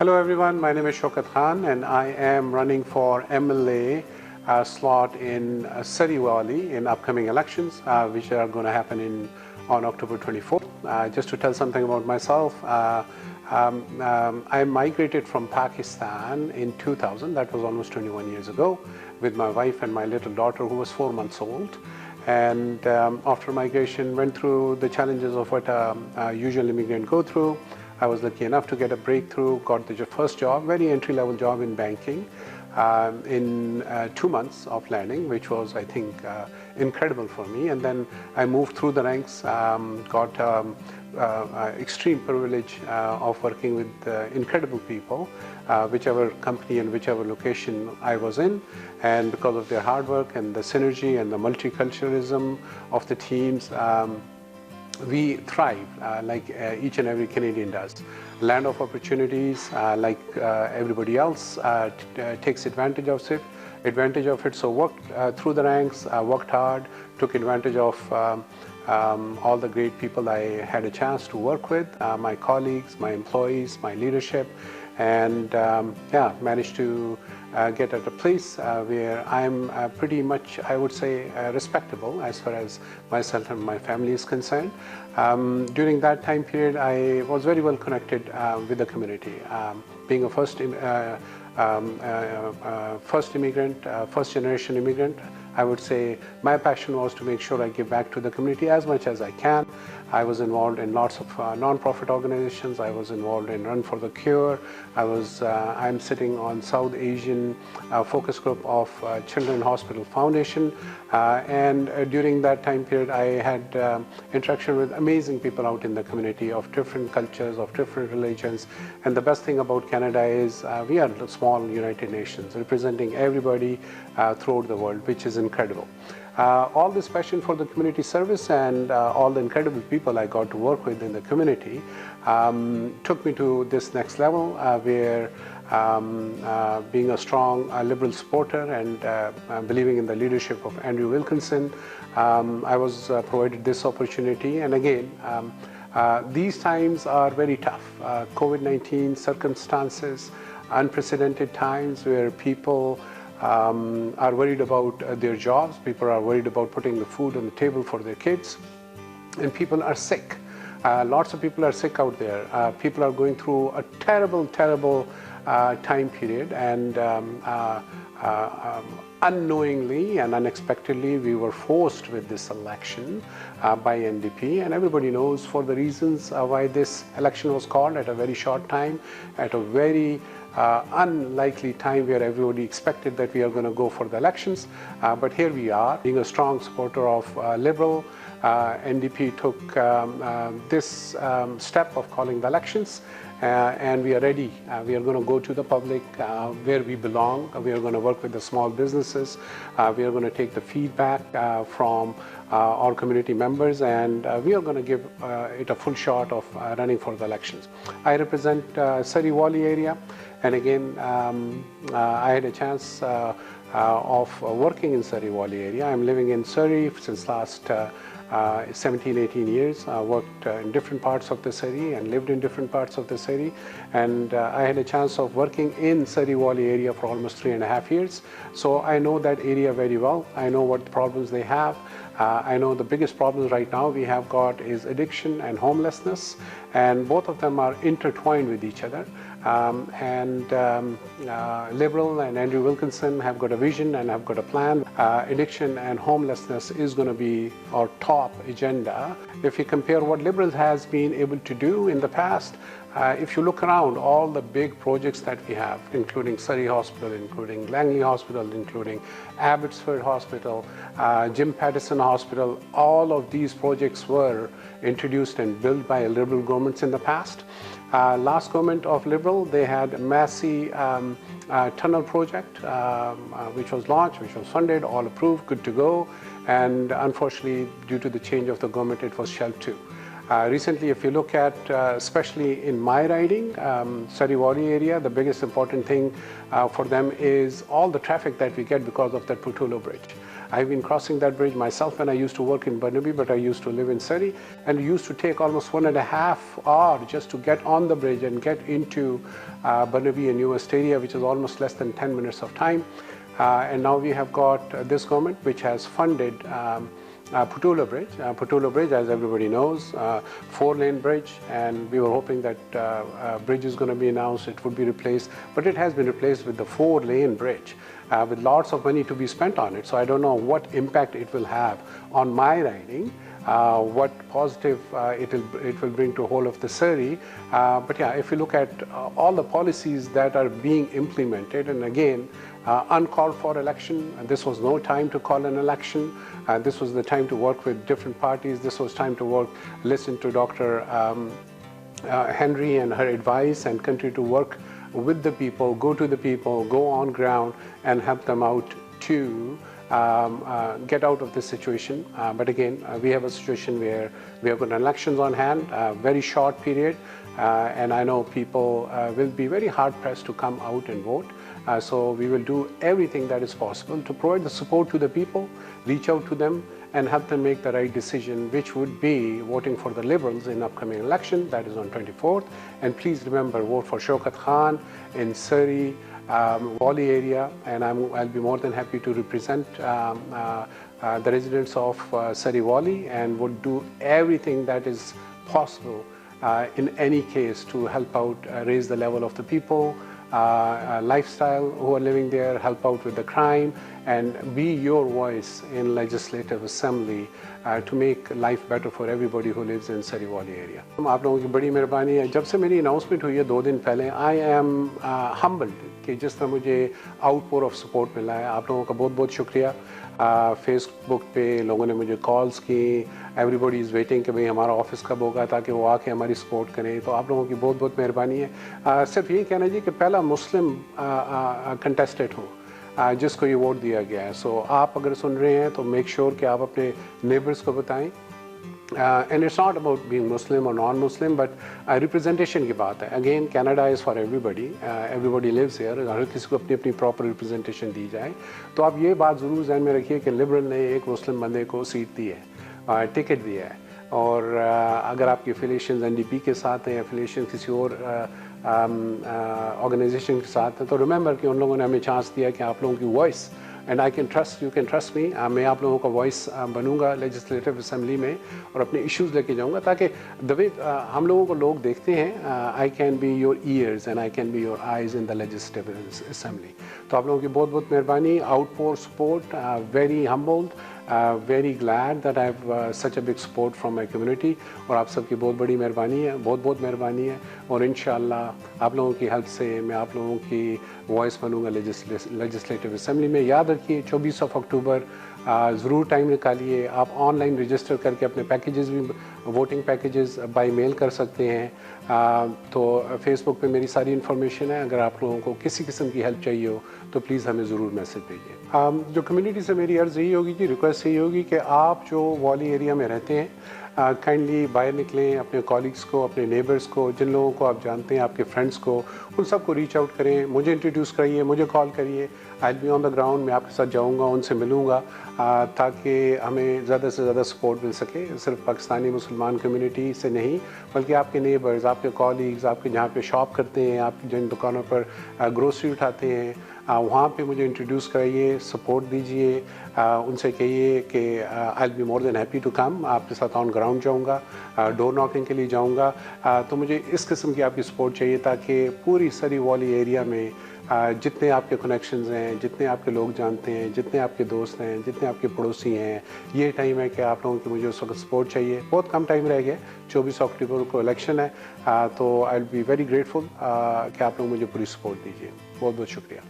Hello everyone, my name is Shaukat Khan and I am running for MLA slot in Surrey Whalley in upcoming elections which are going to happen on October 24th. Just to tell something about myself, I migrated from Pakistan in 2000, that was almost 21 years ago, with my wife and my little daughter who was 4 months old. And after migration, went through the challenges of what a usual immigrant go through. I was lucky enough to get a breakthrough, got the first job, very entry-level job in banking in 2 months of landing, which was, I think, incredible for me. And then I moved through the ranks, got extreme privilege of working with incredible people, whichever company and whichever location I was in. And because of their hard work and the synergy and the multiculturalism of the teams, we thrive like each and every Canadian does. Land of opportunities, like everybody else, takes advantage of it. So worked through the ranks, worked hard, took advantage of all the great people I had a chance to work with, my colleagues, my employees, my leadership, and yeah, managed to get at a place where I'm pretty much, I would say, respectable as far as myself and my family is concerned. During that time period, I was very well connected with the community. Being a first immigrant, first generation immigrant, I would say my passion was to make sure I give back to the community as much as I can. I was involved in lots of non-profit organizations. I was involved in Run for the Cure. I'm sitting on South Asian focus group of Children's Hospital Foundation. And during that time period, I had interaction with amazing people out in the community of different cultures, of different religions. And the best thing about Canada is we are a small United Nations representing everybody throughout the world, which is incredible. All this passion for the community service and all the incredible people I got to work with in the community took me to this next level where being a strong Liberal supporter and believing in the leadership of Andrew Wilkinson, I was provided this opportunity. And again, these times are very tough. COVID-19 circumstances, unprecedented times where people are worried about their jobs, people are worried about putting the food on the table for their kids, and people are sick. Lots of people are sick out there. People are going through a terrible time period, and unknowingly and unexpectedly we were forced with this election by NDP, and everybody knows for the reasons why this election was called at a very short time, at a very unlikely time where everybody expected that we are going to go for the elections. But here we are, being a strong supporter of Liberal. NDP took this step of calling the elections, and we are ready. We are going to go to the public where we belong. We are going to work with the small businesses. We are going to take the feedback from our community members, and we are going to give it a full shot of running for the elections. I represent Surrey Whalley area, and again, I had a chance of working in Surrey Whalley area. I'm living in Surrey since last 17-18 years. Worked in different parts of the city and lived in different parts of the city, and I had a chance of working in Surrey Whalley area for almost 3.5 years. So I know that area very well. I know what problems they have. I know the biggest problems right now we have got is addiction and homelessness, and both of them are intertwined with each other. Liberal and Andrew Wilkinson have got a vision and have got a plan. Addiction and homelessness is going to be our top agenda. If you compare what Liberal has been able to do in the past, if you look around, all the big projects that we have, including Surrey Hospital, including Langley Hospital, including Abbotsford Hospital, Jim Pattison Hospital, all of these projects were introduced and built by Liberal governments in the past. Last government of Liberal, they had a massive tunnel project which was launched, which was funded, all approved, good to go. And unfortunately, due to the change of the government, it was shelved too. Recently, if you look at, especially in my riding, Surrey Whalley area, the biggest important thing for them is all the traffic that we get because of that Putulu Bridge. I've been crossing that bridge myself when I used to work in Burnaby, but I used to live in Surrey, and it used to take almost 1.5 hours just to get on the bridge and get into Burnaby and Newest area, which is almost less than 10 minutes of time. And now we have got this government which has funded Putula Bridge. Putula Bridge, as everybody knows, 4-lane bridge, and we were hoping that bridge is going to be announced, it would be replaced, but it has been replaced with the 4-lane bridge with lots of money to be spent on it. So I don't know what impact it will have on my riding, what positive it will bring to whole of the Surrey. But yeah, if you look at all the policies that are being implemented, and again, uncalled for election, this was no time to call an election. This was the time to work with different parties. This was time to listen to Dr. Henry and her advice, and continue to work with the people, go to the people, go on ground and help them out to get out of this situation. But again, we have a situation where we have got elections on hand, very short period, and I know people will be very hard pressed to come out and vote. So we will do everything that is possible to provide the support to the people, reach out to them and help them make the right decision, which would be voting for the Liberals in upcoming election, that is on 24th. And please remember, vote for Shaukat Khan in Surrey Whalley area, and I'll be more than happy to represent the residents of Surrey Whalley, and would do everything that is possible in any case to help out raise the level of the people, lifestyle who are living there, help out with the crime, and be your voice in Legislative Assembly to make life better for everybody who lives in Surrey Whalley area. आप लोगों की बड़ी मेहरबानी है। जब से मेरी announcement हुई है 2 दिन पहले, I am humbled कि जिस तरह मुझे outpour of support मिला है। आप लोगों का बहुत बहुत शुक्रिया। फेसबुक पे लोगों ने मुझे कॉल्स की, एवरीबॉडी इज़ वेटिंग कि भाई हमारा ऑफिस कब होगा ताकि वो आके हमारी सपोर्ट करें। तो आप लोगों की बहुत बहुत मेहरबानी है। सिर्फ यही कहना जी कि पहला मुस्लिम कंटेस्टेंट हूँ जिसको ये वोट दिया गया है। सो आप अगर सुन रहे हैं तो मेक श्योर कि आप अपने नेबर्स को बताएं। And it's not about being Muslim or non-Muslim, but representation की बात है। Again, Canada is for everybody. Everybody lives here. हर किसी को अपनी अपनी proper representation दी जाए। तो आप ये बात ज़रूर ध्यान में रखिए कि लिबरल ने एक मुस्लिम बंदे को सीट दी है, टिकट दिया है, और अगर आपकी एफिलिएशन NDP के साथ है, एफिलिएशन किसी और ऑर्गेनाइजेशन के साथ है, तो रिमेंबर कि उन लोगों ने हमें चांस दिया कि आप लोगों की voice, and I can trust, you can trust me, मैं आप लोगों का वॉइस बनूंगा लेजिस्लेटिव असेंबली में और अपने इश्यूज़ लेके जाऊंगा, ताकि द वे हम लोगों को लोग देखते हैं, I can be your ears and I can be your eyes in the legislative assembly. तो आप लोगों की बहुत बहुत मेहरबानी, outpour support, very humbled, very glad that I have such a big support from my community, और आप सबकी बहुत बड़ी मेहरबानी है, बहुत बहुत मेहरबानी है। और इंशाअल्लाह आप लोगों की हेल्प से मैं आप लोगों की वॉइस बनूंगा लेजिस्लेटिव असेंबली में। याद रखिए 24 अक्टूबर ज़रूर टाइम निकालिए। आप ऑनलाइन रजिस्टर करके अपने पैकेजेस भी, वोटिंग पैकेजेस बाय मेल कर सकते हैं। तो फेसबुक पे मेरी सारी इन्फॉर्मेशन है, अगर आप लोगों को किसी किस्म की हेल्प चाहिए हो तो प्लीज़ हमें ज़रूर मैसेज भेजिए। जो कम्युनिटी से मेरी अर्ज़ यही होगी जी, रिक्वेस्ट यही होगी कि आप जो वॉली एरिया में रहते हैं, काइंडली बाहर निकलें, अपने कॉलीग्स को, अपने नेबर्स को, जिन लोगों को आप जानते हैं, आपके फ्रेंड्स को, उन सबको रीच आउट करें, मुझे इंट्रोड्यूस करिए, मुझे कॉल करिए, आई will be on the ground, मैं आपके साथ जाऊंगा, उनसे मिलूंगा, ताकि हमें ज़्यादा से ज़्यादा सपोर्ट मिल सके, सिर्फ पाकिस्तानी मुसलमान कम्युनिटी से नहीं, बल्कि आपके नेबर्स, आपके कॉलीग्स, आपके जहाँ पे शॉप करते हैं, आप जिन दुकानों पर ग्रोसरी उठाते हैं, वहाँ पे मुझे इंट्रोड्यूस कराइए, सपोर्ट दीजिए, उनसे कहिए कि I will be more than happy to come, आपके साथ ऑन ग्राउंड जाऊँगा, डोर नॉकिंग के लिए जाऊँगा। तो मुझे इस किस्म की आपकी सपोर्ट चाहिए, ताकि पूरी सरी वॉली एरिया में जितने आपके कनेक्शंस हैं, जितने आपके लोग जानते हैं, जितने आपके दोस्त हैं, जितने आपके पड़ोसी हैं, ये टाइम है कि आप लोगों की मुझे उस वक्त सपोर्ट चाहिए। बहुत कम टाइम रह गया, 24 अक्टूबर को इलेक्शन है, तो आई विल बी वेरी ग्रेटफुल कि आप लोग मुझे पूरी सपोर्ट दीजिए। बहुत बहुत शुक्रिया।